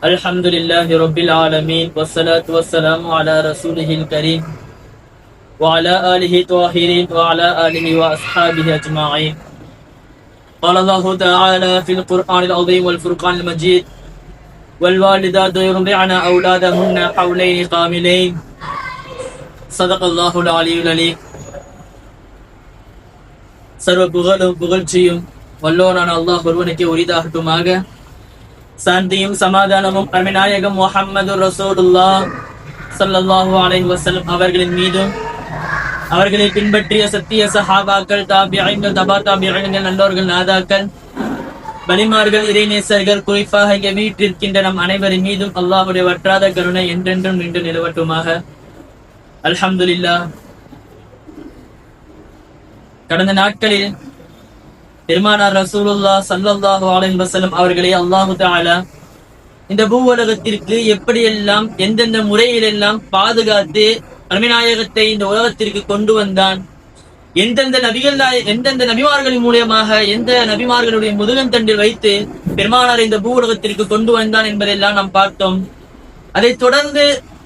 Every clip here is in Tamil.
Alhamdulillah Rabbil Alamin wassalatu wassalamu ala rasulihil kareem wa ala alihi tahirin wa ala alihi wa ashabihi ajma'in. Qala Allahu ta'ala fil Qur'anil azim wal furqanil majid wal walidatu yurdi'na awladahunna hawlayn kamilayn. Sadaqallahul aliyyul alim. சர்வ புகழும் புகழ்ச்சியும் வல்லோனான அல்லாஹ் ஒருவனுக்கு உரிதாகட்டுமாக. சாந்தியும் சமாதானமும் அருமைநாயகம் முஹம்மது ரசூலுல்லாஹ் ஸல்லல்லாஹு அலைஹி வஸல்லம் அவர்களின் மீதும் அவர்களை பின்பற்றிய சத்திய சஹாபாக்கள், தாபிஈன்கள், தபா தாபிஈன்கள், நல்லோர்கள், நாதாக்கள், வலிமார்கள், இறைநேசர்கள், குறிப்பாக இங்கே வீற்றிருக்கின்ற நம் அனைவரின் மீதும் அல்லாஹ்வுடைய வற்றாத கருணை என்றென்றும் நின்று நிலவட்டுமாக. அல்ஹம்துலில்லாஹ். கடந்த நாட்களில் பெருமானார் ரசூலுல்லாஹ் ஸல்லல்லாஹு அலைஹி வஸல்லம் அவர்களை அல்லாஹு தஆலா இந்த பூவுலகத்திற்கு எப்படியெல்லாம் எந்தெந்த முறையிலெல்லாம் பாதுகாத்து அருமைநாயகத்தை இந்த உலகத்திற்கு கொண்டு வந்தான், எந்தெந்த நபிமார்களின் மூலியமாக எந்த நபிமார்களுடைய முதுகந்தண்டில் வைத்து பெருமானார் இந்த பூவுலகத்திற்கு கொண்டு வந்தான் என்பதெல்லாம் நாம் பார்த்தோம். அதை தொடர்ந்து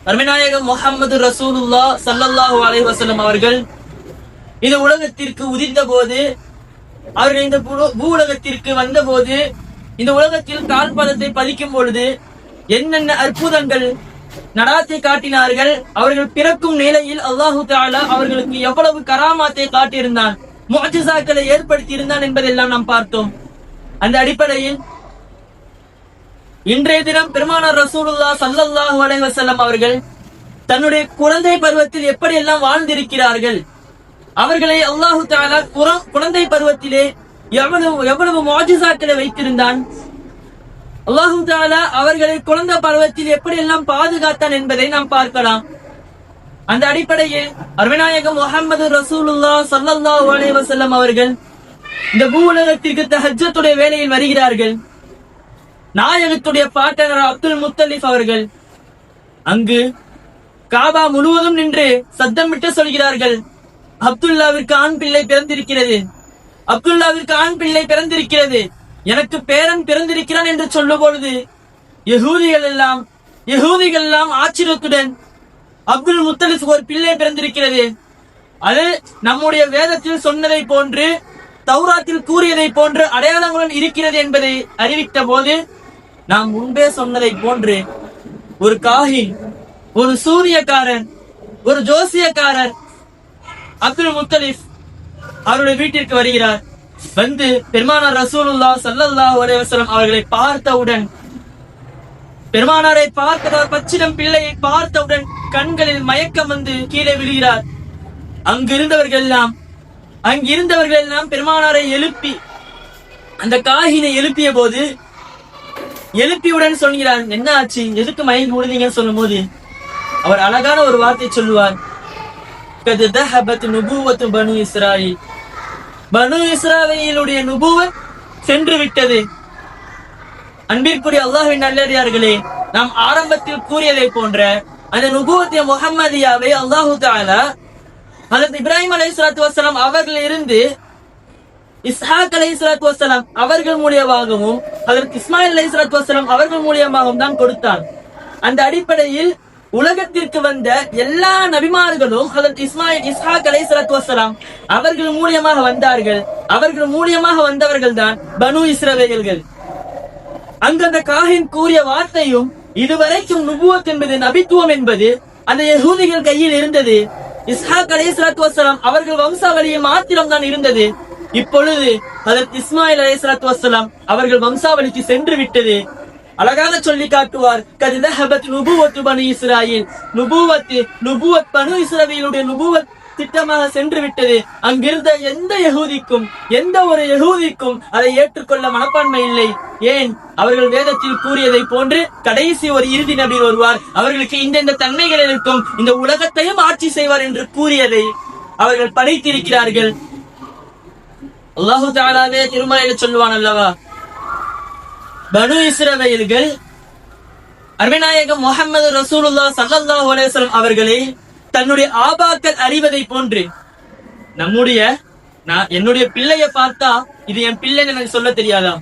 அருமைநாயகம் முஹம்மது ரசூலுல்லாஹ் ஸல்லல்லாஹு அலைஹி வஸல்லம் அவர்கள் இந்த உலகத்திற்கு உதித்த போது, அவர்கள் இந்த பூவுலகத்திற்கு வந்த போது, இந்த உலகத்தில் கால்பாதத்தை பதிக்கும் பொழுது என்னென்ன அற்புதங்கள் நடாத்தை காட்டினார்கள், அவர்கள் பிறக்கும் நிலையில் அல்லாஹு தஆலா அவர்களுக்கு எவ்வளவு கராமாத்தை காட்டியிருந்தான், முஅஜிசாக்களை ஏற்படுத்தி இருந்தான் என்பதெல்லாம் நாம் பார்த்தோம். அந்த அடிப்படையில் இன்றைய தினம் பெருமானார் ரசூலுல்லாஹ் ஸல்லல்லாஹு அலைஹி வஸல்லம் அவர்கள் தன்னுடைய குழந்தை பருவத்தில் எப்படியெல்லாம் வாழ்ந்திருக்கிறார்கள், அவர்களை அல்லாஹு தஆலா குழந்தை பருவத்திலே எவ்வளவு முஅஜிசாக்களை வைத்திருந்தான், அல்லாஹு தஆலா அவர்களை குழந்தை பருவத்தில் எப்படியெல்லாம் பாதுகாத்தான் என்பதை நாம் பார்க்கலாம். அந்த அடிப்படையில் அருமைநாயகம் முஹம்மது ரசூலுல்லாஹ் ஸல்லல்லாஹு அலைஹி வஸல்லம் அவர்கள் இந்த பூவுலகத்திற்கு தஹஜ்ஜத்துடைய வேளையில் வருகிறார்கள். நாயகத்துடைய பாட்டனர் அப்துல் முத்தலிப் அவர்கள் அங்கு காபா முழுவதும் நின்று சத்தமிட்டு சொல்கிறார்கள், அப்துல்லாவிற்கு ஆண் பிள்ளை பிறந்திருக்கிறது, அப்துல்லாவிற்கு ஆண் பிள்ளை பிறந்திருக்கிறது, எனக்கு பேரன் பிறந்திருக்கிறான் என்று சொல்லும் பொழுது யகூதிகள் எல்லாம் ஆச்சரியத்துடன் அப்துல் முத்தலிப் ஒரு பிள்ளை பிறந்திருக்கிறது, அது நம்முடைய வேதத்தில் சொன்னதை போன்று தௌராத்தில் கூறியதை போன்று அடையாளங்களுடன் இருக்கிறது என்பதை அறிவித்த போது, நாம் முன்பே சொன்னதை போன்று ஒரு காஹின், ஒரு சூரியக்காரர், ஒரு ஜோசியக்காரர் அப்துல் முத்தலிப் அவருடைய வீட்டிற்கு வருகிறார். வந்து பெருமானார் ரசூலுல்லாஹ் ஸல்லல்லாஹு அலைஹி வஸல்லம் அவர்களை பார்த்தவுடன், பெருமானாரை பார்த்தவர் பச்சிடம் பிள்ளையை பார்த்தவுடன் கண்களில் மயக்கம் வந்து கீழே விழுகிறார். அங்கிருந்தவர்கள் எல்லாம் பெருமானாரை எழுப்பி, அந்த காஹினை எழுப்பிய போது எழுப்பியுடன் சொல்கிறார், என்ன ஆச்சு, எதுக்கு மயங்கி விழுந்தீங்கன்னு சொல்லும் போது அவர் அழகான ஒரு வார்த்தை சொல்லுவார், பனு இஸ்ராயில், பனு இஸ்ராயிலுடைய நுபுவத் சென்று விட்டது. அன்பிற்குரிய அல்லாஹ்வின் நல்லடியார்களே, நாம் ஆரம்பத்தில் கூறியதை போன்ற அந்த நுபுவத்திய முஹம்மதியாவை அல்லாஹு தஆலா ஹஜ்ரத் இப்ராஹிம் அலைஹிஸ்ஸலாத்து வஸ்ஸலாம் அவர்கள் இருந்து இஸ்ஹாக் அலைஹிஸ்ஸலாத்து வஸ்ஸலாம் அவர்கள் மூலியமாகவும் ஹஜ்ரத் இஸ்மாயில் அலைஹிஸ்ஸலாத்து வஸ்ஸலாம் அவர்கள் மூலியமாகவும் தான் கொடுத்தான். அந்த அடிப்படையில் உலகத்திற்கு வந்த எல்லா நபிமார்களும் ஹஜ்ரத் இஸ்ஹாக் அலைஹிஸ்ஸலாத்து வஸ்ஸலாம் அவர்கள் மூலியமாக வந்தார்கள். அவர்கள் மூலியமாக வந்தவர்கள் தான் பனு இஸ்ரவேல்கள். அந்த காஹின் கூறிய வார்த்தையும், இதுவரைக்கும் நுபுவத் என்பது, நபித்துவம் என்பது அந்த யஹூதிகள் கையில் இருந்தது. இஸ்ஹாக் அலைஹிஸ்ஸலாத்து வஸ்ஸலாம் அவர்கள் வம்சாவளியை மாத்திரம் தான் இருந்தது. இப்பொழுது ஹஜ்ரத் இஸ்மாயில் அலைஹிஸ்ஸலாத்து வஸ்ஸலாம் அவர்கள் வம்சாவளிக்கு சென்று விட்டது. அழகாக சொல்லி காட்டுவார், கதிதஹபத் நுபுவத்து பனு இஸ்ராயில், நுபுவத் பனு இஸ்ரவேலுடைய நுபுவத் திட்டமாக சென்று விட்டது. அங்கிருந்த எந்த ஒரு யஹூதிக்கும் அதை ஏற்றுக்கொள்ள மனப்பான்மை இல்லை. ஏன், அவர்கள் வேதத்தில் கூறியதை போன்று கடைசி ஒரு இறுதி நபி வருவார், அவர்களுக்கு இந்த தன்மைகள் இருக்கும், இந்த உலகத்தையும் ஆட்சி செய்வார் என்று கூறியதை அவர்கள் படைத்திருக்கிறார்கள். அல்லாஹு தஆலாவே திருமறையில் சொல்லுவான் அல்லவா, பனு இஸ்ரவேல்கள் அருமைநாயகம் முஹம்மது ரசூலுல்லாஹ் ஸல்லல்லாஹு அலைஹி வஸல்லம் அவர்களை தன்னுடைய ஆபாக்கள் அறிவதை போன்று என்னுடைய பிள்ளைய பார்த்தா இது என் பிள்ளைன்னு எனக்கு சொல்ல தெரியாதா?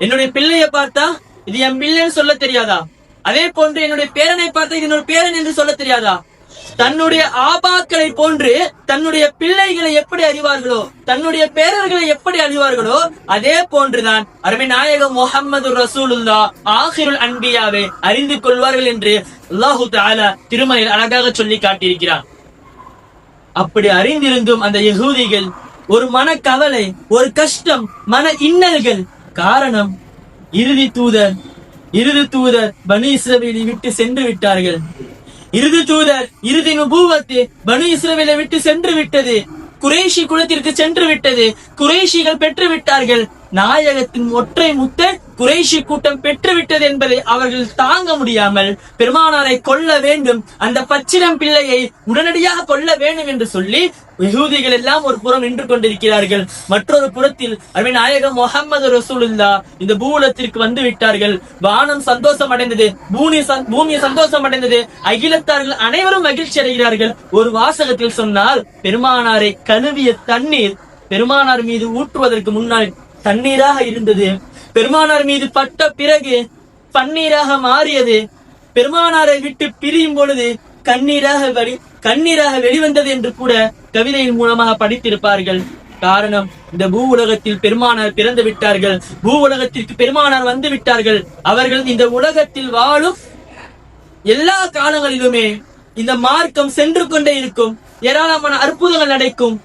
என்னுடைய பிள்ளைய பார்த்தா இது என் பிள்ளைன்னு சொல்ல தெரியாதா? அதே போன்று என்னுடைய பேரனை பார்த்தா இது என்னோட பேரன் என்று சொல்ல தெரியாதா? தன்னுடைய ஆபாக்களை போன்று தன்னுடைய பிள்ளைகளை எப்படி அறிவார்களோ, தன்னுடைய பேரர்களை எப்படி அறிவார்களோ, அதே போன்றுதான் அருமை நாயகம் முஹம்மது ரசூலுல்லாஹ் ஆகிருல் அன்பியாவை அறிந்து கொள்வார்கள் என்று அல்லாஹு தஆலா திருமறையில் அழகாக சொல்லி காட்டியிருக்கிறார். அப்படி அறிந்திருந்தும் அந்த யகூதிகள் ஒரு மனக்கவலை, ஒரு கஷ்டம், மன இன்னல்கள். காரணம், இறுதி தூதர் பனு இஸ்ரவேலை விட்டு சென்று விட்டார்கள். இறுதி நுபுவத்து பனு இஸ்ரவேலை விட்டு சென்று விட்டது. குறைஷி குலத்திற்கு சென்று விட்டது. குறைஷிகள் பெற்று விட்டார்கள். நாயகத்தின் ஒற்றை முத்த குறைஷி கூட்டம் பெற்றுவிட்டது என்பதை அவர்கள் தாங்க முடியாமல் பெருமானாரை கொல்ல வேண்டும், அந்த பச்சிளம் பிள்ளையை உடனடியாக கொல்ல வேண்டும் என்று சொல்லி யகூதிகள் எல்லாம் ஒரு புறம் நின்று கொண்டிருக்கிறார்கள். மற்றொரு புறத்தில் அருமை நாயகம் முஹம்மது ரசூலுல்லாஹ் இந்த பூவுலத்திற்கு வந்து விட்டார்கள். வானம் சந்தோஷம் அடைந்தது, பூமி சந்தோஷம் அடைந்தது, அகிலத்தார்கள் அனைவரும் மகிழ்ச்சி அடைகிறார்கள். ஒரு வாசகத்தில் சொன்னால், பெருமானாரை கழுவிய தண்ணீர் பெருமானார் மீது ஊற்றுவதற்கு முன்னால் தண்ணீராக இருந்தது. பெருமானார் மீது பட்ட பிறகு பன்னீராக மாறியது. பெருமானாரை விட்டு பிரியும் பொழுது கண்ணீராக வெளிவந்தது என்று கூட கவிதையின் மூலமாக படித்திருப்பார்கள். காரணம், இந்த பூ உலகத்தில் பெருமானார் பிறந்து விட்டார்கள். பூ உலகத்திற்கு பெருமானார் வந்து விட்டார்கள். அவர்கள் இந்த உலகத்தில் வாழும் எல்லா காலங்களிலுமே இந்த மார்க்கம் சென்று கொண்டே இருக்கும். ஏராளமான அற்புதங்கள் நடக்கும்.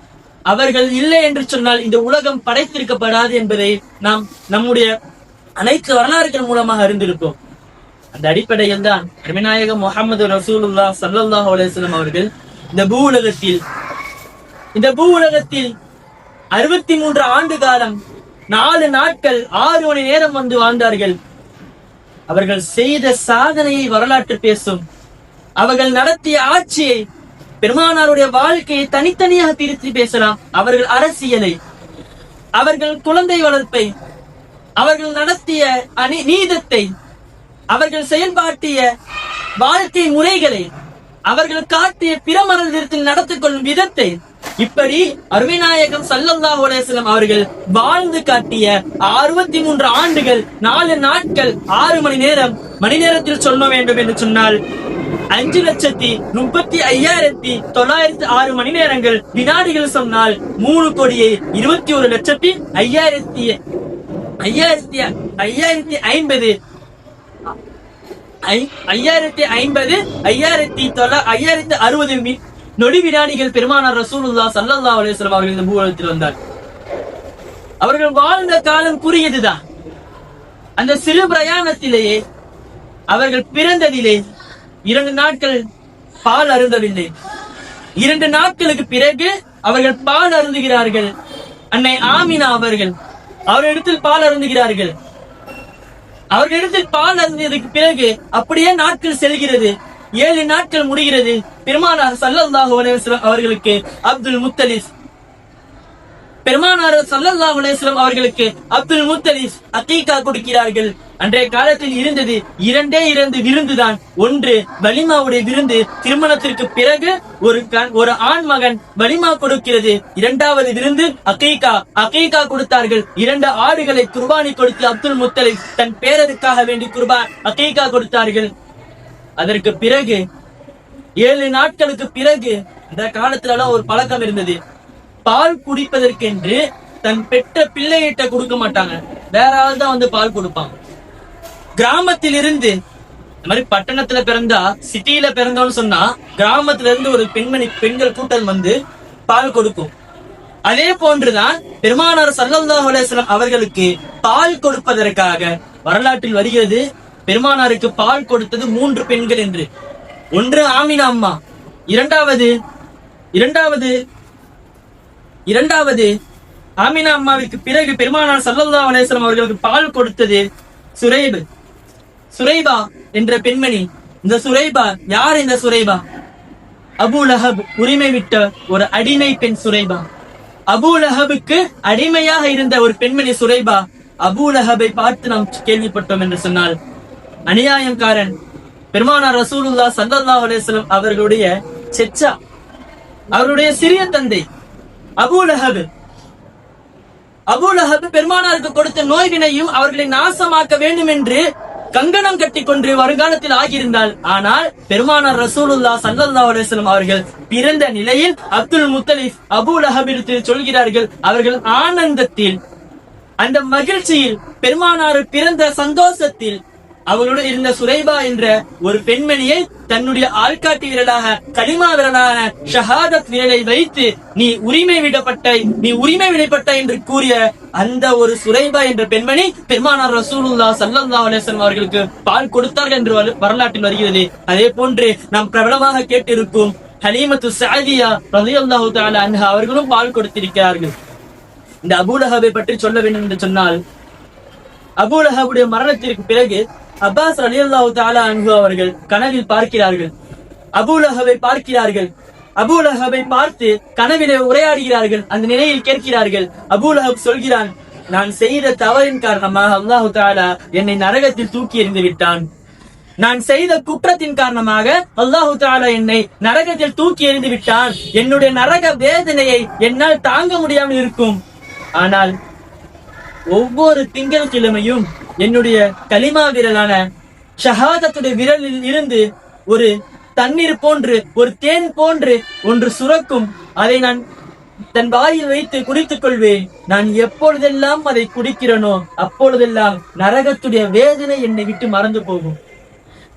அவர்கள் இல்லை என்று சொன்னால் இந்த உலகம் படைத்திருக்கப்படாது என்பதை நாம் நம்முடைய அனைத்து வரலாறுகள் மூலமாக அறிந்திருப்போம். அந்த அடிப்படையில் தான் அருமைநாயகம் முஹம்மது ரசூலுல்லாஹ் ஸல்லல்லாஹு அலைஹி வஸல்லம் அவர்கள் இந்த பூ உலகத்தில் 63 ஆண்டு காலம் 4 நாட்கள் 6 மணி நேரம் வந்து வாழ்ந்தார்கள். அவர்கள் செய்த சாதனையை வரலாற்று பேசும். அவர்கள் நடத்திய ஆட்சியை, பெருமானாருடைய வாழ்க்கையை தனித்தனியாக பிரித்து பேசலாம். அவர்கள் அரசியலை, அவர்கள் குழந்தை வளர்ப்பை, அவர்கள் நடத்திய நீதத்தை, அவர்கள் செயல்பாட்டிய வாழ்க்கை முறைகளை, அவர்கள் காட்டிய பிரமரத்தில் நடத்தி கொள்ளும் விதத்தை, இப்படி அருமைநாயகம் ஸல்லல்லாஹு அலைஹி வஸல்லம் அவர்கள் வாழ்ந்து காட்டிய 63 ஆண்டுகள் 4 நாட்கள் 6 மணி நேரத்தில் சொல்ல வேண்டும் என்று சொன்னால் 5,35,906 மணி நேரங்கள். வினாடிகள் சொன்னால் 3,30,50,560 நொடி வினாடிகள் பெருமானார் ரசூலுல்லாஹ் ஸல்லல்லாஹு அலைஹி வஸல்லம் அவர்கள் இந்த பூவுலகத்தில் வந்தார். அவர்கள் வாழ்ந்த காலம் குறுகியதுதான். அந்த சிறு பிரயாணத்திலேயே அவர்கள் பிறந்ததிலே 2 நாட்கள் பால் அருந்தவில்லை. 2 நாட்களுக்கு பிறகு அவர்கள் பால் அருந்துகிறார்கள். அன்னை ஆமினா அவர்களிடத்தில் பால் அருந்துகிறார்கள். அவர்களிடத்தில் பால் அருந்தியதற்கு பிறகு அப்படியே நாட்கள் செல்கிறது. 7 நாட்கள் முடிகிறது. பெருமானார் ஸல்லல்லாஹு அலைஹி வஸல்லம் அவர்களுக்கு அப்துல் முத்தலிப் அகீகா கொடுக்கிறார்கள். அன்றைய காலத்தில் இருந்தது 2 விருந்துதான். ஒன்று வலிமாவுடைய விருந்து. திருமணத்திற்கு பிறகு ஒரு ஆண் மகன் வலிமா கொடுக்கிறது. 2வது விருந்து அகீகா கொடுத்தார்கள். 2 ஆடுகளை குர்பானி கொடுத்து அப்துல் முத்தலிப் தன் பேரருக்காக வேண்டி அகீகா கொடுத்தார்கள். அதற்கு பிறகு 7 நாட்களுக்கு பிறகு இந்த காலத்துல ஒரு பழக்கம் இருந்தது. பால் குடிப்பதற்கென்று தன் பெற்ற பிள்ளைகிட்ட கொடுக்க மாட்டாங்க, வேற ஆள் தான் வந்து பால் கொடுப்பாங்க. கிராமத்தில் இருந்து, இந்த மாதிரி பட்டணத்துல பிறந்தா, சிட்டியில பிறந்தோம்னு சொன்னா, கிராமத்துல இருந்து ஒரு பெண்கள் கூட்டம் வந்து பால் கொடுக்கும். அதே போன்றுதான் பெருமானார் ஸல்லல்லாஹு அலைஹி வஸல்லம் அவர்களுக்கு பால் கொடுப்பதற்காக வரலாற்றில் வருகிறது. பெருமானாருக்கு பால் கொடுத்தது 3 பெண்கள் என்று. ஒன்று ஆமினா அம்மா, இரண்டாவது ஆமினா அம்மாவிற்கு பிறகு பெருமானார் ஸல்லல்லாஹு அலைஹி வஸல்லம் அவர்களுக்கு பால் கொடுத்தது சுரைபா என்ற பெண்மணி. இந்த சுரைபா யார்? இந்த சுரைபா அபூ லஹப் உரிமை விட்ட ஒரு அடிமை பெண் சுரைபா. அபூ லஹபுக்கு அடிமையாக இருந்த ஒரு பெண்மணி சுரைபா. அபூ லஹபை பார்த்து நாம் கேள்விப்பட்டோம் என்று சொன்னால், அநியாயக்காரன் பெருமானார் ரசூலுல்லாஹ் ஸல்லல்லாஹு அலைஹி வஸல்லம் அவர்களுடைய செச்சா, அவருடைய சிறிய தந்தை அபூ லஹப். அபூ லஹப் பெருமானாருக்கு கொடுத்த நோய்வினையும் அவர்களை நாசமாக்க வேண்டும் என்று கங்கணம் கட்டிக்கொண்டு வருங்காலத்தில் ஆகியிருந்தால், ஆனால் பெருமானார் ரசூலுல்லாஹ் ஸல்லல்லாஹு அலைஹி வஸல்லம் அவர்கள் பிறந்த நிலையில் அப்துல் முத்தலிப் அபூ லஹபிற்கு சொல்கிறார்கள், அவர்கள் ஆனந்தத்தில், அந்த மகிழ்ச்சியில், பெருமானார் பிறந்த சந்தோஷத்தில் அவர்களுடன் இருந்த சுரைபா என்ற ஒரு பெண்மணியை தன்னுடைய ஆள்காட்டி விரலாக, கலிமா விரலான ஷஹாதத் விரலை வைத்து நீ உரிமை விடப்பட்டாய் என்று கூறிய அந்த ஒரு சுரைபா என்ற பெண்மணி பெருமானார் ரசூலுல்லாஹ் ஸல்லல்லாஹு அலைஹி வஸல்லம் அவர்களுக்கு பால் கொடுத்தார்கள் என்று வரலாற்றில் வருகிறது. அதே போன்று நாம் பிரபலமாக கேட்டிருக்கும் ஹலீமத்து ஸஅதியா ரலியல்லாஹு தஆலா அன்ஹா அவர்களும் பால் கொடுத்திருக்கிறார்கள். இந்த அபூ லஹபை பற்றி சொல்ல வேண்டும் என்று சொன்னால், அபூ லஹபுடைய மரணத்திற்கு பிறகு அப்பாஸ் ரலியல்லாஹு தஆலா அன்ஹு அவர்கள் கனவில் பார்க்கிறார்கள், அபூ லஹபை பார்க்கிறார்கள். அபூ லஹபை பார்த்து கனவிலே உரையாடுகிறார்கள். அந்த நிலையில் கேட்கிறார்கள். அபூ லஹப் சொல்கிறான், நான் செய்த தவறின் காரணமாக அல்லாஹு தஆலா என்னை நரகத்தில் தூக்கி எறிந்து விட்டான். நான் செய்த குற்றத்தின் காரணமாக அல்லாஹு தஆலா என்னை நரகத்தில் தூக்கி எறிந்து விட்டான். என்னுடைய நரக வேதனையை என்னால் தாங்க முடியாமல் இருக்கும். ஆனால் ஒவ்வொரு திங்கட்கிழமையும் என்னுடைய கலிமா விரலான ஷஹாதத்துடைய விரலில் இருந்து ஒரு தண்ணீர் போன்று, ஒரு தேன் போன்று ஒன்று சுரக்கும். அதை நான் தன் வாயில் வைத்து குடித்துக் கொள்வேன். நான் எப்பொழுதெல்லாம் அதை குடிக்கிறேனோ அப்பொழுதெல்லாம் நரகத்துடைய வேதனை என்னை விட்டு மறந்து போகும்.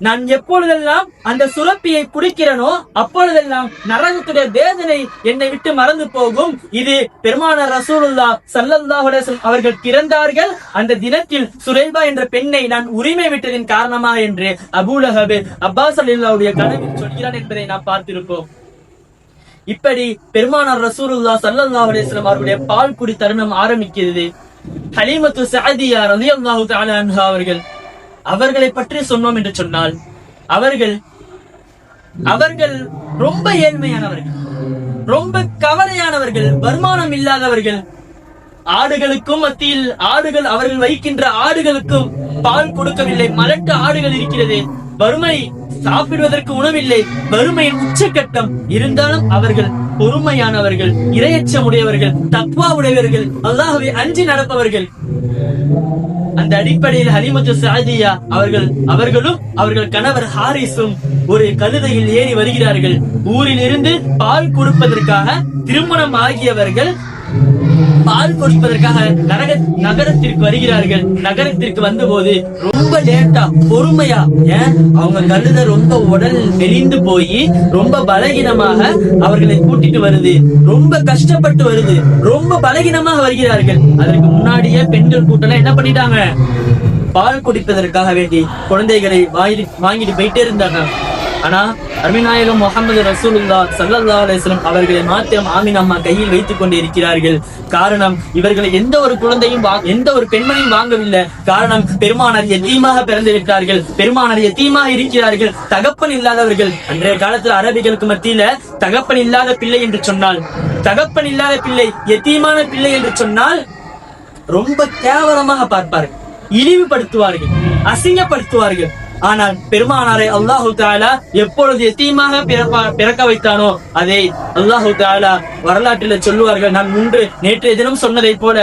நான் எப்பொழுதெல்லாம் அந்த சுரப்பியை குடிக்கிறேனோ அப்பொழுதெல்லாம் நரகத்துடைய வேதனை என்னை விட்டு மறந்து போகும். இது பெருமானார் ரசூலுல்லாஹ் ஸல்லல்லாஹு அலைஹி வஸல்லம் அவர்கள் பிறந்தார்கள் அந்த தினத்தில் சுரைபா என்ற பெண்ணை நான் உரிமை விட்டதின் காரணமாக என்று அபூ லஹப் அப்பாஸ் ரலியல்லாஹுடைய கனவில் சொல்கிறான் என்பதை நாம் பார்த்திருப்போம். இப்படி பெருமானார் ரசூலுல்லாஹ் ஸல்லல்லாஹு அலைஹி வஸல்லம் அவருடைய பால் குடி தருணம் ஆரம்பிக்கிறது. ஹலீமத்து ஸஅதியா ரலியல்லாஹு தஆலா அன்ஹா அவர்களை பற்றி சொன்னோம் என்று சொன்னால், அவர்கள் ரொம்ப ஏழ்மையானவர்கள், ரொம்ப கவலையானவர்கள், வருமானம் இல்லாதவர்கள். ஆடுகளுக்கும் மத்தியில் ஆடுகள், அவர்கள் வைக்கின்ற ஆடுகளுக்கும் பால் கொடுக்கவில்லை. மலட்டு ஆடுகள் இருக்கிறது. வறுமை, சாப்பிடுவதற்கு உணவில்லை. வறுமையின் உச்சக்கட்டம். இருந்தாலும் அவர்கள் பொறுமையானவர்கள், இரையச்சமுடையவர்கள், தக்வா உடையவர்கள், அல்லாஹ்வை அஞ்சி நடப்பவர்கள். அந்த அடிப்படையில் ஹலீமத்து ஸஅதியா அவர்களும் அவர்கள் கணவர் ஹாரிஸும் ஒரு கழுதையில் ஏறி வருகிறார்கள். ஊரில் இருந்து பால் கொடுப்பதற்காக திருமணம் ஆகியவர்கள் பால் கொடுப்பதற்காக நகரத்திற்கு வருகிறார்கள். நகரத்திற்கு வந்தபோது ரொம்ப லேட்டா, பொறுமையா, அவங்க கழுதை ரொம்ப உடல் மெலிந்து போய் ரொம்ப பலகீனமாக அவர்களை கூட்டிட்டு வருது. ரொம்ப கஷ்டப்பட்டு வருது. ரொம்ப பலகீனமாக வருகிறார்கள். அதற்கு முன்னாடியே பெண்கள் கூட்டம் என்ன பண்ணிட்டாங்க, பால் குடிப்பதற்காக வேண்டி குழந்தைகளை வாங்கிட்டு போயிட்டே இருந்தாங்க. ஆனா அருமைநாயகம் முஹம்மது ரசூலுல்லாஹ் ஸல்லல்லாஹு அலைஹி வஸல்லம் அவர்களை மாத்திரம் ஆமினா அம்மா கையில் வைத்துக் கொண்டு இருக்கிறார்கள். காரணம், இவர்களை எந்த ஒரு குழந்தையும் எந்த ஒரு பெண்மணியும் வாங்கவில்லை. காரணம், பெருமானார் யதீமாக பிறந்து விட்டார்கள். பெருமானார் யதீமாக இருக்கிறார்கள். தகப்பன் இல்லாதவர்கள். அன்றைய காலத்தில் அரபிகளுக்கு மத்தியில தகப்பன் இல்லாத பிள்ளை என்று சொன்னால், தகப்பன் இல்லாத பிள்ளை, யதீமான பிள்ளை என்று சொன்னால் ரொம்ப கேவலமாக பார்ப்பார்கள், இழிவுபடுத்துவார்கள், அசிங்கப்படுத்துவார்கள். ஆனால் பெருமானாரை அல்லாஹு தஆலா எப்பொழுது யதீமாக பிறக்க வைத்தானோ அதை அல்லாஹு தஆலா வரலாற்றில் சொல்லுவார்கள். நான் நேற்றைய தினம் சொன்னதை போல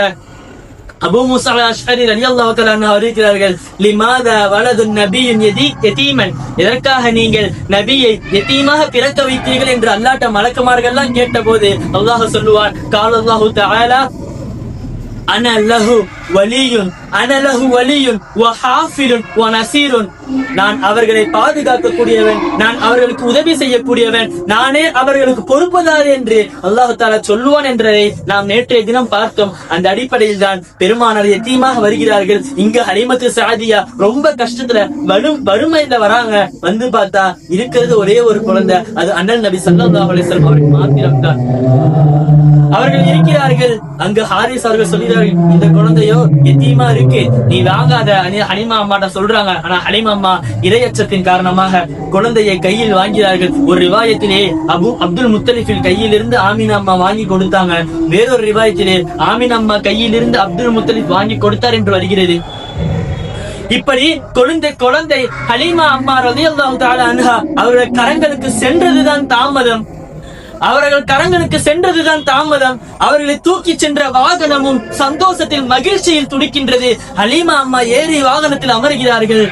அபூ மூஸா அல்-அஷ்அரி ரலியல்லாஹு தஆலா அன்ஹு அறிவிக்கிறார்கள், லிமாதா வலது நபியின் யதீமன், எதற்காக நீங்கள் நபியை யதீமாக பிறக்க வைத்தீர்கள் என்று அல்லாஹ்ட்ட மலக்குமார்கள் எல்லாம் கேட்டபோது அல்லாஹ் சொல்லுவான், கால அல்லாஹு தஆலா அனலஹு வலியுன் வஹாஃபிலுன் வநஸீருன், நான் அவர்களை பாதுகாக்கக்கூடியவன், நான் அவர்களுக்கு உதவி செய்யக்கூடியவன், நானே அவர்களுக்கு பொறுப்பதார் என்று அல்லாஹ் தஆலா சொல்லுவான் என்றதை நாம் நேற்றைய தினம் பார்த்தோம். அந்த அடிப்படையில் தான் பெருமானார் யதீமாக வருகிறார்கள். இங்க ஹலீமத்து ஸஅதியா ரொம்ப கஷ்டத்துல வறுமையில வராங்க. வந்து பார்த்தா இருக்கிறது ஒரே ஒரு குழந்தை, அது அண்ணல் நபி ஸல்லல்லாஹு அலைஹி வஸல்லம் அவருக்கு மாத்திரம் தான். அவர்கள் இருக்கிறார்கள். அங்கு ஹாரிஸ் அவர்கள் சொல்கிறார்கள், இந்த குழந்தையோ எத்தீமா இருக்கு, நீ வாங்காத. ஹலீமா அம்மாட்ட சொல்றாங்க. ஆனா ஹலீமா அம்மா இரையச்சத்தின் காரணமாக குழந்தையை கையில் வாங்கிறார்கள். ஒரு ரிவாயத்திலே அப்துல் முத்தலிஃபின் கையில் இருந்து ஆமீனா அம்மா வாங்கி கொடுத்தாங்க. வேறொரு ரிவாயத்திலே ஆமீனா அம்மா கையில் இருந்து அப்துல் முத்தலிஃப் வாங்கி கொடுத்தார் என்று வருகிறது. இப்படி குழந்தை ஹலீமா அம்மா ரலியல்லாஹு தஆலா அன்ஹா அவர்கள் கரங்களுக்கு சென்றதுதான் தாமதம். அவர்களை தூக்கி சென்ற வாகனமும் சந்தோஷத்தில் மகிழ்ச்சியில் துடிக்கின்றது. ஹலீமா அம்மா ஏறி வாகனத்தில் அமர்கிறார்கள்.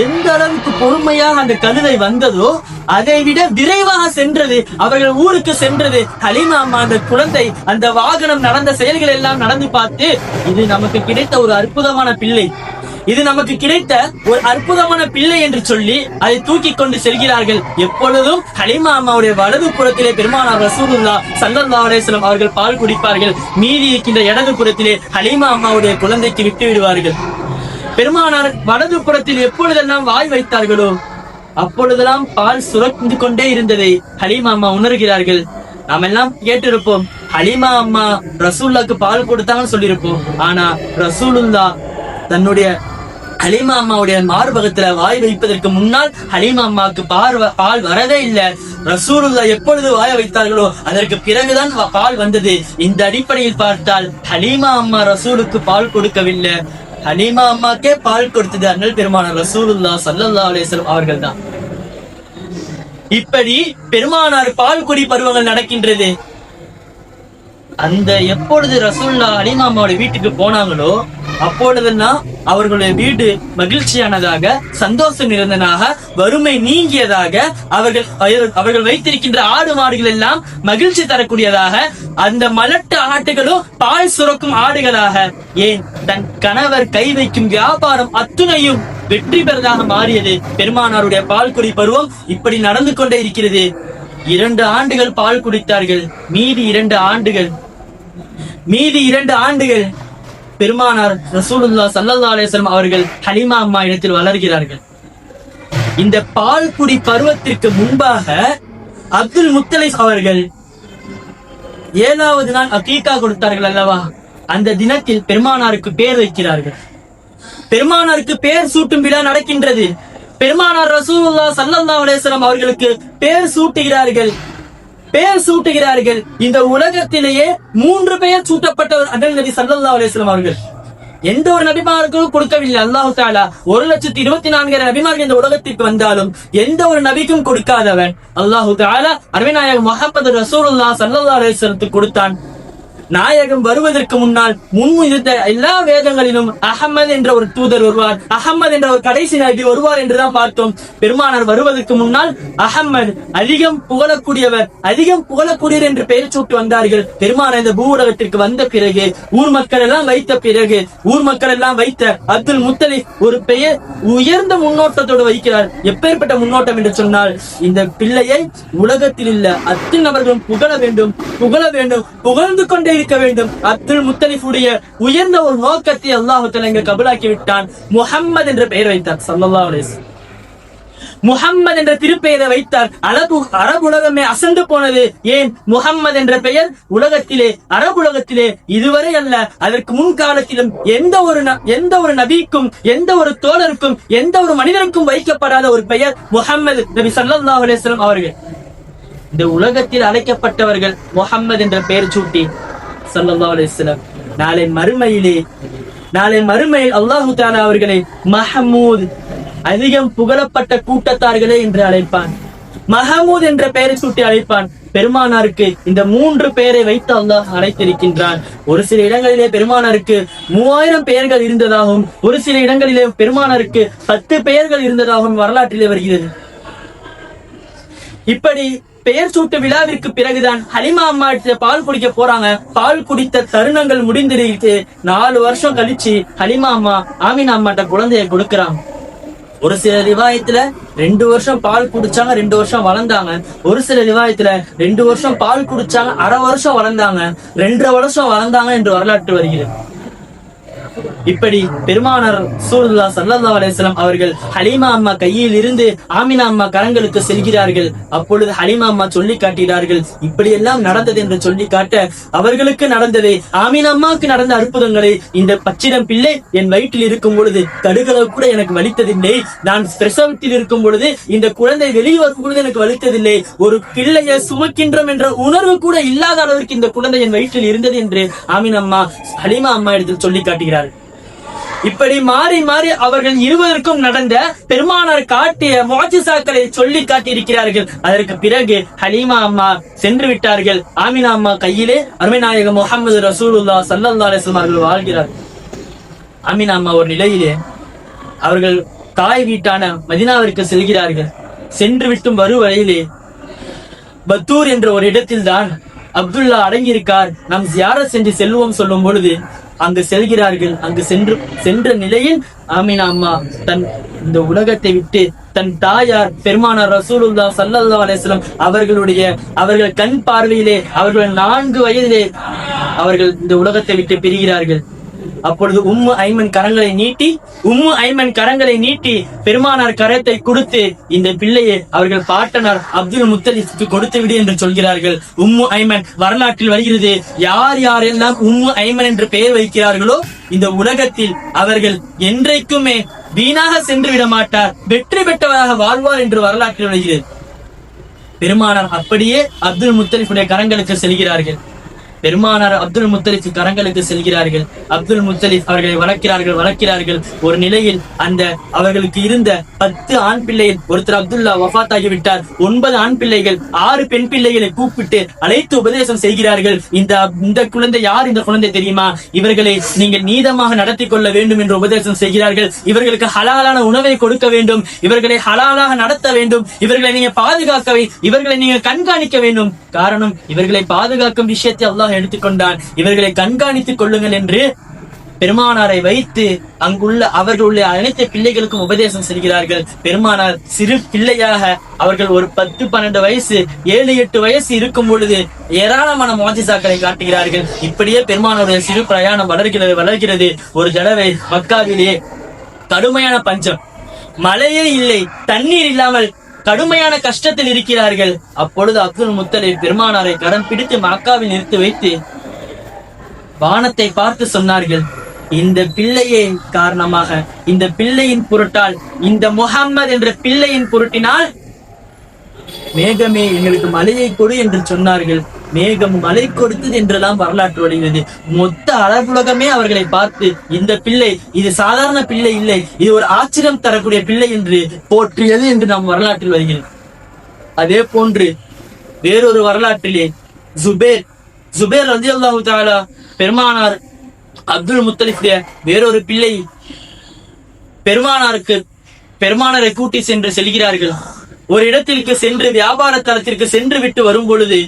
எந்த அளவுக்கு பொறுமையாக அந்த கழுதை வந்ததோ அதை விட விரைவாக சென்றது. அவர்கள் ஊருக்கு சென்றது. ஹலீமா அம்மா அந்த குழந்தை அந்த வாகனம் நடந்த செயல்கள் எல்லாம் நடந்து பார்த்து, இது நமக்கு கிடைத்த ஒரு அற்புதமான பிள்ளை, இது நமக்கு கிடைத்த ஒரு அற்புதமான பிள்ளை என்று சொல்லி அதை தூக்கி கொண்டு செல்கிறார்கள். எப்பொழுதும் ஹலீமா அம்மாவுடைய வலது புறத்திலே பெருமானார் ரசூலுல்லாஹ் ஸல்லல்லாஹு அலைஹி வஸல்லம் அவர்கள் பால் குடிப்பார்கள். மீதி இருக்கின்ற இடது புறத்திலே ஹலீமா அம்மாவுடைய குழந்தைக்கு விட்டு விடுவார்கள். பெருமானார் வலது புறத்தில் எப்பொழுதெல்லாம் வாய் வைத்தார்களோ அப்பொழுதெல்லாம் பால் சுரந்து கொண்டே இருந்ததை ஹலீமா அம்மா உணர்கிறார்கள். நாம் எல்லாம் கேட்டிருப்போம், ஹலீமா அம்மா ரசூலுல்லாஹ்க்கு பால் கொடுத்தாங்கன்னு சொல்லியிருப்போம். ஆனா ரசூலுல்லாஹ் தன்னுடைய ஹலீமா அம்மாவுடைய மார்பகத்துல வாய் வைப்பதற்கு முன்னால் ஹலீமா அம்மாவுக்கு பால் வரவே இல்லை. ரசூலுல்லாஹ் எப்பொழுது வாய வைத்தார்களோ அதற்கு பிறகுதான் பால் வந்தது. இந்த அடிப்படையில் பார்த்தால் ஹலீமா அம்மா ரசூலுக்கு பால் கொடுக்கவில்லை, ஹலீமா அம்மாக்கே பால் கொடுத்தது அண்ணல் பெருமானார் ரசூலுல்லாஹ் ஸல்லல்லாஹு அலைஹி வஸல்லம் அவர்கள் தான். இப்படி பெருமானார் பால் குடி பருவங்கள் நடக்கின்றது. அந்த எப்பொழுது ரசூலுல்லாஹ் ஹலீமா அம்மாவுடைய வீட்டுக்கு போனாங்களோ அப்பொழுதுதான் அவர்களுடைய வீடு மகிழ்ச்சியானதாக, சந்தோஷம் நிறைந்ததாக, வறுமை நீங்கியதாக, அவர்கள் வைத்திருக்கின்ற ஆடு மாடுகள் எல்லாம் மகிழ்ச்சி தரக்கூடியதாக, அந்த மலட்டு ஆட்டுகளும் பால் சுரக்கும் ஆடுகளாக, ஏன் தன் கணவர் கை வைக்கும் வியாபாரம் அத்துணையும் வெற்றி பெறதாக மாறியது. பெருமானாருடைய பால் குடி பருவம் இப்படி நடந்து கொண்டே இருக்கிறது. 2 ஆண்டுகள் பால் குடித்தார்கள். மீதி 2 ஆண்டுகள் பெருமானார் ரசூலுல்லாஹ் ஸல்லல்லாஹு அலைஹி வஸல்லம் அவர்கள் ஹலீமா அம்மா இடத்தில் வளர்கிறார்கள். இந்த பால் குடி பருவத்திற்கு முன்பாக அப்துல் முத்தலிஃப் அவர்கள் 7வது நாள் அகீகா கொடுத்தார்கள் அல்லவா, அந்த தினத்தில் பெருமானாருக்கு பேர் வைக்கிறார்கள். பெருமானாருக்கு பேர் சூட்டும் விழா நடக்கின்றது. பெருமானார் ரசூலுல்லாஹ் ஸல்லல்லாஹு அலைஹி வஸல்லம் அவர்களுக்கு பேர் சூட்டுகிறார்கள். இந்த உலகத்திலேயே 3 பெயர் சூட்டப்பட்டவர் அண்ணல் நபி ஸல்லல்லாஹு அலைஹி வஸல்லம் அவர்கள். எந்த ஒரு நபிமாருக்கும் கொடுக்கவில்லை. அல்லாஹ் தஆலா 1,24,000 நபிமார்கள் இந்த உலகத்திற்கு வந்தாலும் எந்த ஒரு நபிக்கும் கொடுக்காதவன் அல்லாஹ் தஆலா அருமைநாயகம் முஹம்மது ரசூலுல்லாஹ் ஸல்லல்லாஹு அலைஹி வஸல்லம் கொடுத்தான். நாயகம் வருவதற்கு முன்னால் முன்னிருந்த எல்லா வேதங்களிலும் அஹமது என்ற ஒரு தூதர் வருவார், அஹமது என்ற ஒரு கடைசி நபி வருவார் என்றுதான் பார்த்தோம். பெருமானார் வருவதற்கு முன்னால் அஹமது அதிகம் புகழக்கூடியவர் என்று பெயர் சூட்டு வந்தார்கள். பெருமானார் இந்த பூவுலகத்திற்கு வந்த பிறகு ஊர் மக்கள் எல்லாம் வைத்த அப்துல் முத்தலிஃப் ஒரு பெயர் உயர்ந்த முன்னோட்டத்தோடு வைக்கிறார். எப்பேற்பட்ட முன்னோட்டம் என்று சொன்னால், இந்த பிள்ளையை உலகத்தில் உள்ள அத்தனை நபர்களும் புகழ வேண்டும், புகழ்ந்து கொண்டே இருக்க வேண்டும். அப்துல் முத்தலிஃபுடைய உயர்ந்த ஒரு நோக்கத்தை அல்லாஹ் தஆலா இங்க கபூலாக்கி விட்டான். முஹம்மது என்ற பெயர் வைத்தார். ஸல்லல்லாஹு அலைஹி வஸல்லம் முஹம்மது என்ற திருப்பெயரை வைத்தார். அரபு உலகமே அசந்து போனது. ஏன் முஹம்மது என்ற பெயர் உலகத்திலே, அரபு உலகத்திலே இதுவரை அல்ல, அதற்கு முன்காலத்திலும் எந்த ஒரு நபிக்கும், எந்த ஒரு தோழருக்கும், எந்த ஒரு மனிதனுக்கும் வைக்கப்படாத ஒரு பெயர் முஹம்மது நபி ஸல்லல்லாஹு அலைஹி வஸல்லம் அவர்கள். இந்த உலகத்தில் அழைக்கப்பட்டவர்கள் முஹம்மது என்ற பெயர் சூட்டி ஸல்லல்லாஹு அலைஹி வஸல்லம் நாளை மறுமையில் அல்லாஹ் தஆலா அவர்களை மஹமூத், அதிகம் புகழப்பட்ட கூட்டத்தார்களே என்று அழைப்பான். மஹமூத் என்ற பெயரை சூட்டி அழைப்பான். பெருமானாருக்கு இந்த 3 பெயரை வைத்து அல்லாஹ் அழைத்திருக்கின்றான். ஒரு சில இடங்களிலே பெருமானாருக்கு 3000 பெயர்கள் இருந்ததாகவும், ஒரு சில இடங்களிலே பெருமானாருக்கு 10 பெயர்கள் இருந்ததாகவும் வரலாற்றிலே வருகிறது. இப்படி பெயர் சூட்டு விழாவிற்கு பிறகுதான் ஹலீமா அம்மா பால் குடிக்க போறாங்க. பால் குடித்த தருணங்கள் முடிந்திருக்கு. 4 வருஷம் கழிச்சு ஹலீமா அம்மா ஆமீனா அம்மாட்ட குழந்தைய கொடுக்கறாங்க. ஒரு சில ரிவாயத்துல 2 வருஷம் பால் குடிச்சாங்க, 2 வருஷம் வளர்ந்தாங்க. ஒரு சில ரிவாயத்துல 2 வருஷம் பால் குடிச்சாங்க, 1/2 வருஷம் வளர்ந்தாங்க, 2.5 வருஷம் வளர்ந்தாங்க என்று வரலாற்று வருகிறது. இப்படி பெருமானார் ரசூலுல்லாஹ் ஸல்லல்லாஹு அலைஹி வஸல்லம் அவர்கள் ஹலீமா அம்மா கையில் இருந்து ஆமினா அம்மா கரங்களுக்கு செல்கிறார்கள். அப்பொழுது ஹலீமா அம்மா சொல்லி காட்டுகிறார்கள், இப்படி எல்லாம் நடந்தது என்று சொல்லி காட்ட அவர்களுக்கு நடந்ததை, ஆமினா அம்மாவுக்கு நடந்த அற்புதங்களை, இந்த பச்சிடம் பிள்ளை என் வயிற்றில் இருக்கும் பொழுது கடுகளவு கூட எனக்கு வலித்ததில்லை, நான் பிரசவத்தில் இருக்கும் பொழுது இந்த குழந்தை வெளியே வரும் பொழுது எனக்கு வலித்ததில்லை, ஒரு பிள்ளையை சுமக்கின்றோம் என்ற உணர்வு கூட இல்லாத அளவிற்கு இந்த குழந்தை என் வயிற்றில் இருந்தது என்று ஆமினா அம்மா ஹலீமா அம்மா இடத்தில் சொல்லி காட்டுகிறார். இப்படி மாறி மாறி அவர்கள் இருவருக்கும் நடந்த பெருமானார் காட்டிய முஅஜிசாக்களை சொல்லி காட்டியிருக்கிறார்கள். அதற்கு பிறகு ஹலீமா அம்மா சென்று விட்டார்கள். ஆமினா அம்மா கையிலே அருமைநாயகம் முஹம்மது ரசூலுல்லாஹ் ஸல்லல்லாஹு அலைஹி வஸல்லம் அவர்கள் வாழ்கிறார். ஆமினா அம்மா ஒரு நிலையிலே அவர்கள் தாய் வீட்டான மதீனாவிற்கு செல்கிறார்கள். சென்று விட்டும் வருவரையிலே பத்தூர் என்ற ஒரு இடத்தில் தான் அப்துல்லா அடங்கியிருக்கார், நாம் ஜியாரத் சென்று செல்வோம் சொல்லும் பொழுது அங்கு செல்கிறார்கள். அங்கு சென்ற நிலையில் ஆமினா அம்மா தன் இந்த உலகத்தை விட்டு தன் தாயார் பெருமானார் ரசூலுல்லாஹ் ஸல்லல்லாஹு அலைஹி வஸல்லம் அவர்கள் கண் பார்வையிலே அவர்கள் 4 வயதிலே அவர்கள் இந்த உலகத்தை விட்டு பிரிகிறார்கள். அப்பொழுது உம்மு ஐமன் கரங்களை நீட்டி பெருமானார் கரத்தை கொடுத்து இந்த பிள்ளையை அவர்கள் பாட்டனார் அப்துல் முத்தலிஃப்க்கு கொடுத்து விடு என்று சொல்கிறார்கள். உம்மு ஐமன் வரலாற்றில் வருகிறது, யார் யாரெல்லாம் உம்மு ஐமன் என்று பெயர் வைக்கிறார்களோ இந்த உலகத்தில் அவர்கள் என்றைக்குமே வீணாக சென்று விட மாட்டார், வெற்றி பெற்றவராக வாழ்வார் என்று வரலாற்றில் வருகிறது. பெருமானார் அப்படியே அப்துல் முத்தலிஃபுடைய கரங்களுக்கு செல்கிறார்கள். பெருமானார் அப்துல் முத்தலிஃப் கரங்களுக்கு செல்கிறார்கள். அப்துல் முத்தலிஃப் அவர்களை வளர்க்கிறார்கள். ஒரு நிலையில் அந்த அவர்களுக்கு இருந்த 10 ஆண் பிள்ளைகள், ஒருத்தர் அப்துல்லா வஃபாத் ஆகிவிட்டார், 9 ஆண் பிள்ளைகள், 6 பெண் பிள்ளைகளை கூப்பிட்டு அழைத்து உபதேசம் செய்கிறார்கள். இந்த குழந்தை யார், இந்த குழந்தை தெரியுமா, இவர்களை நீங்கள் நீதமாக நடத்தி கொள்ள வேண்டும் என்று உபதேசம் செய்கிறார்கள். இவர்களுக்கு ஹலாலான உணவை கொடுக்க வேண்டும், இவர்களை ஹலாலாக நடத்த வேண்டும், இவர்களை நீங்க பாதுகாக்க, இவர்களை நீங்க கண்காணிக்க வேண்டும். காரணம், இவர்களை பாதுகாக்கும் விஷயத்தை அல்லாஹ் எடுத்துக்கொண்டான், இவர்களை கண்காணித்துக் கொள்ளுங்கள் என்று பெருமானாரை வைத்து அங்குள்ள அவர்களுடைய அனைத்து பிள்ளைகளுக்கும் உபதேசம் செய்கிறார்கள். பெருமானார் சிறு பிள்ளையாக அவர்கள் ஒரு 10-12 வயசு 7-8 வயசு இருக்கும் பொழுது ஏராளமான முஅஜிசாக்களை காட்டுகிறார்கள். இப்படியே பெருமானாருடைய சிறு பிரயாணம் வளர்கிறது. ஒரு தடவை மக்காவிலே கடுமையான பஞ்சம், மழையே இல்லை, தண்ணீர் இல்லாமல் கடுமையான கஷ்டத்தில் இருக்கிறார்கள். அப்பொழுது அப்துல் முத்தலிப் பெருமானாரை கரம் பிடித்து மக்காவில் நிறுத்தி வைத்து வானத்தை பார்த்து சொன்னார்கள், இந்த பிள்ளையை காரணமாக, இந்த பிள்ளையின் பொருட்டால், இந்த முஹம்மது என்ற பிள்ளையின் பொருட்டினால் மேகமே எங்களுக்கு மலையை கொடு என்று சொன்னார்கள். மேகம் மலை கொடுத்தது என்றெல்லாம் வரலாற்று வருகிறது. மொத்த அரபுலகமே அவர்களை பார்த்து இந்த பிள்ளை இது சாதாரண பிள்ளை இல்லை, இது ஒரு ஆச்சரியம் தரக்கூடிய பிள்ளை என்று போற்றியது என்று நாம் வரலாற்றில் வருகிறது. அதே போன்று வேறொரு வரலாற்றிலே ஜுபேர் ரலியல்லாஹு தஆலா பெருமானார் அப்துல் முத்தலிஃபுடைய வேறொரு பிள்ளை பெருமானாரை கூட்டி செல்கிறார்கள். ஒரு இடத்திற்கு சென்று வியாபார தலத்திற்கு சென்று விட்டு வரும் பொழுது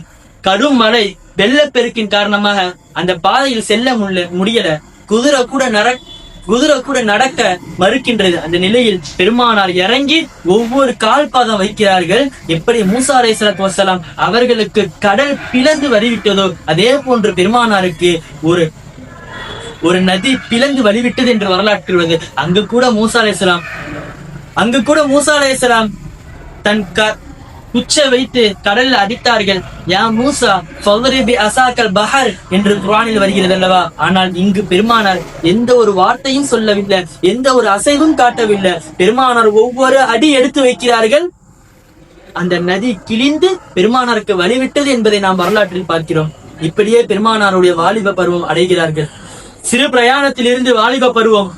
கடும் மழை, வெள்ளப்பெருக்கின் காரணமாக அந்த பாதையில் செல்ல முடியல. குதிரை கூட நடக்க மறுக்கின்றது. அந்த நிலையில் பெருமானார் இறங்கி ஒவ்வொரு கால் பாதம் வைக்கிறார்கள். எப்படி மூசா அலைஹிஸ்ஸலாத்து வஸ்ஸலாம் அவர்களுக்கு கடல் பிளந்து வழிவிட்டதோ அதே போன்று பெருமானாருக்கு ஒரு நதி பிளந்து வழிவிட்டது என்று வரலாற்று. அங்கு கூட மூசா அலைஹிஸ்ஸலாம் தன் குச்சை வைத்து கடலில் அடித்தார்கள். யா மூசா ஃபضرب بعصاك البحر என்று குர்ஆனில் வருகிறது அல்லவா. ஆனால் இங்கு பெருமானார் எந்த ஒரு வார்த்தையும் சொல்லவில்லை, எந்த ஒரு அசைவும் காட்டவில்லை. பெருமானார் ஒவ்வொரு அடி எடுத்து வைக்கிறார்கள். அந்த நதி கிழிந்து பெருமானாருக்கு வழிவிட்டது என்பதை நாம் வரலாற்றில் பார்க்கிறோம். இப்படியே பெருமானாருடைய வாலிப பருவம் அடைகிறார்கள். சிறு பிரயாணத்தில் இருந்து வாலிப பருவம்,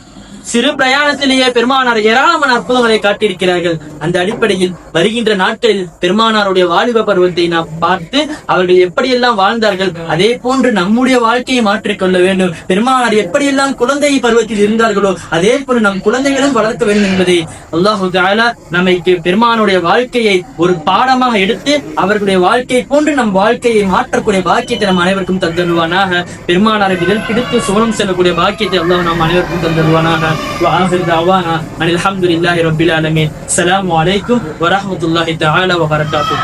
சிறு பிரயாணத்திலேயே பெருமானார் ஏராளமான அற்புதங்களை காட்டியிருக்கிறார்கள். அந்த அடிப்படையில் வருகின்ற நாட்களில் பெருமானாருடைய வாலிப பருவத்தை நாம் பார்த்து அவர்கள் எப்படியெல்லாம் வாழ்ந்தார்கள், அதே போன்று நம்முடைய வாழ்க்கையை மாற்றிக்கொள்ள வேண்டும். பெருமானார் எப்படியெல்லாம் குழந்தை பருவத்தில் இருந்தார்களோ அதே போன்று நம் குழந்தைகளும் வளர்க்க வேண்டும் என்பதை அல்லாஹு தஆலா நமக்கு பெருமானுடைய வாழ்க்கையை ஒரு பாடமாக எடுத்து அவர்களுடைய வாழ்க்கையை போன்று நம் வாழ்க்கையை மாற்றக்கூடிய பாக்கியத்தை நம் அனைவருக்கும் தந்தருவானாக. பெருமானாரை விரல் பிடித்து சுவனம் செல்லக்கூடிய பாக்கியத்தை அல்லாஹ் நம் அனைவருக்கும் தந்தருவானாக. وآخر دعوانا أن الحمد لله رب العالمين. السلام عليكم ورحمة الله تعالى وبركاته.